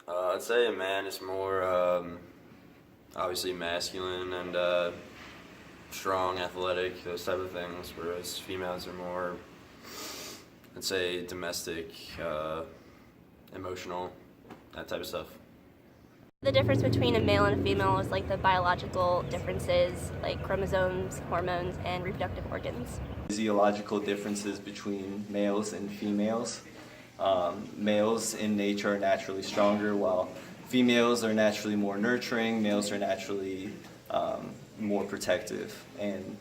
I'd say a man is more obviously masculine and strong, athletic, those type of things, whereas females are more, I'd say, domestic, emotional, that type of stuff. The difference between a male and a female is like the biological differences, like chromosomes, hormones, and reproductive organs. Physiological differences between males and females. Males in nature are naturally stronger, while females are naturally more nurturing. Males are naturally more protective, and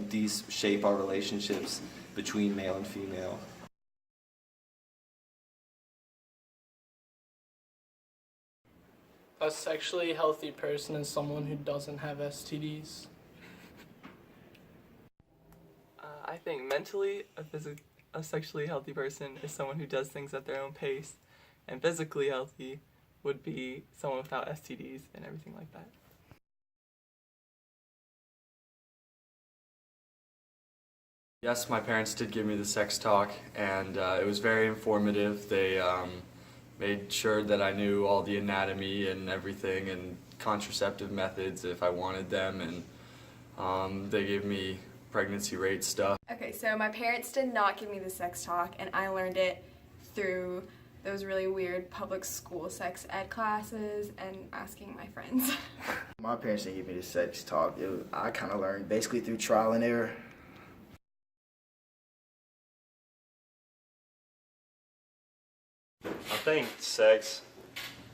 these shape our relationships between male and female. A sexually healthy person is someone who doesn't have STDs. I think mentally, a sexually healthy person is someone who does things at their own pace, and physically healthy would be someone without STDs and everything like that. Yes, my parents did give me the sex talk, and it was very informative. They made sure that I knew all the anatomy and everything and contraceptive methods if I wanted them, and they gave me pregnancy rate stuff. Okay, so my parents did not give me the sex talk, and I learned it through those really weird public school sex ed classes and asking my friends. My parents didn't give me the sex talk. I kind of learned basically through trial and error. I think sex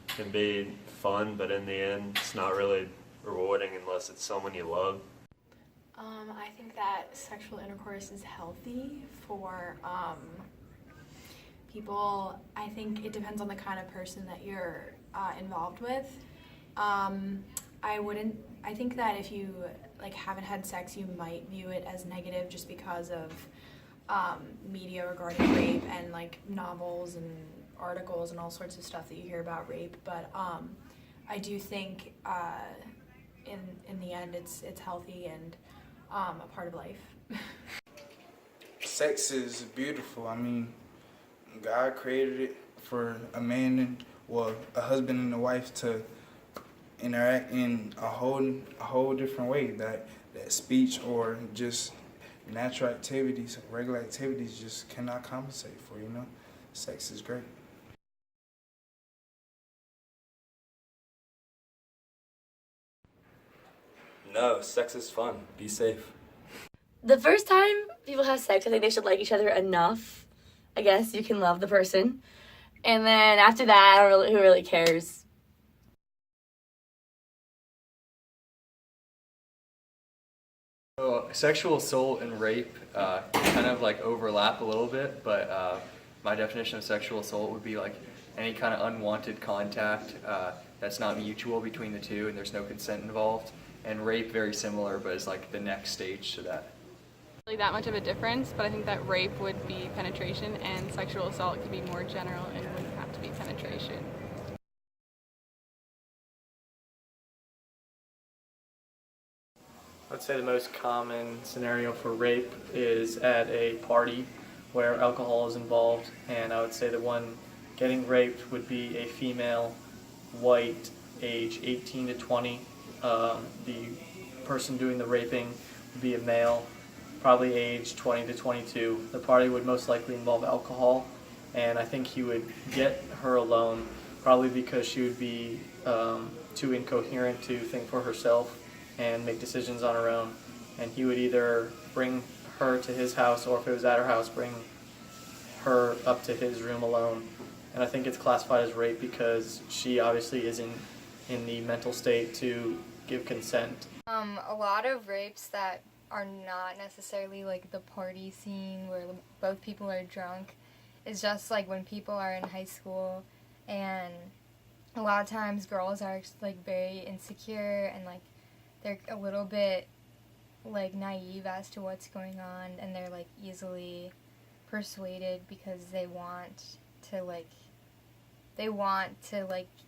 can be fun, but in the end, it's not really rewarding unless it's someone you love. I think that sexual intercourse is healthy for people. I think it depends on the kind of person that you're involved with. I think that if you haven't had sex, you might view it as negative just because of media regarding rape and novels and articles and all sorts of stuff that you hear about rape. But I do think in the end it's healthy and a part of life. Sex is beautiful. I mean, God created it for a man and a husband and a wife to interact in a whole different way that speech or just natural activities, regular activities just cannot compensate for, Sex is great. No, sex is fun. Be safe. The first time people have sex, I think they should like each other enough. I guess you can love the person. And then after that, who really cares? So, sexual assault and rape kind of overlap a little bit, but my definition of sexual assault would be any kind of unwanted contact that's not mutual between the two and there's no consent involved. And rape, very similar, but is the next stage to that. Really that much of a difference, but I think that rape would be penetration and sexual assault could be more general and wouldn't have to be penetration. I'd say the most common scenario for rape is at a party where alcohol is involved, and I would say the one getting raped would be a female, white, age 18 to 20. The person doing the raping would be a male, probably age 20 to 22. The party would most likely involve alcohol, and I think he would get her alone, probably because she would be too incoherent to think for herself and make decisions on her own. And he would either bring her to his house, or if it was at her house, bring her up to his room alone. And I think it's classified as rape because she obviously isn't in the mental state to give consent. A lot of rapes that are not necessarily the party scene where both people are drunk is just when people are in high school, and a lot of times girls are very insecure and they're a little bit naive as to what's going on, and they're easily persuaded because they want to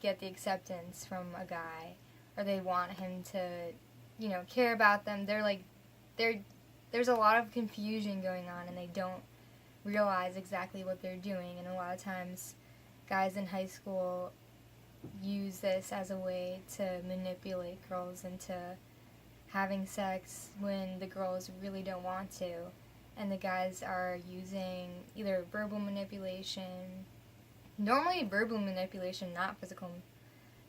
get the acceptance from a guy, or they want him to care about them. There's a lot of confusion going on, and they don't realize exactly what they're doing. And a lot of times guys in high school use this as a way to manipulate girls into having sex when the girls really don't want to, and the guys are using either verbal manipulation, normally verbal manipulation, not physical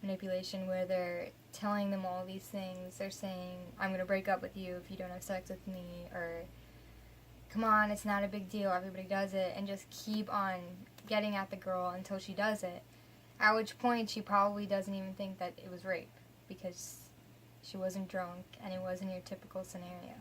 manipulation, where they're telling them all these things. They're saying, I'm going to break up with you if you don't have sex with me, or come on, it's not a big deal, everybody does it, and just keep on getting at the girl until she does it, at which point she probably doesn't even think that it was rape, because she wasn't drunk and it wasn't your typical scenario.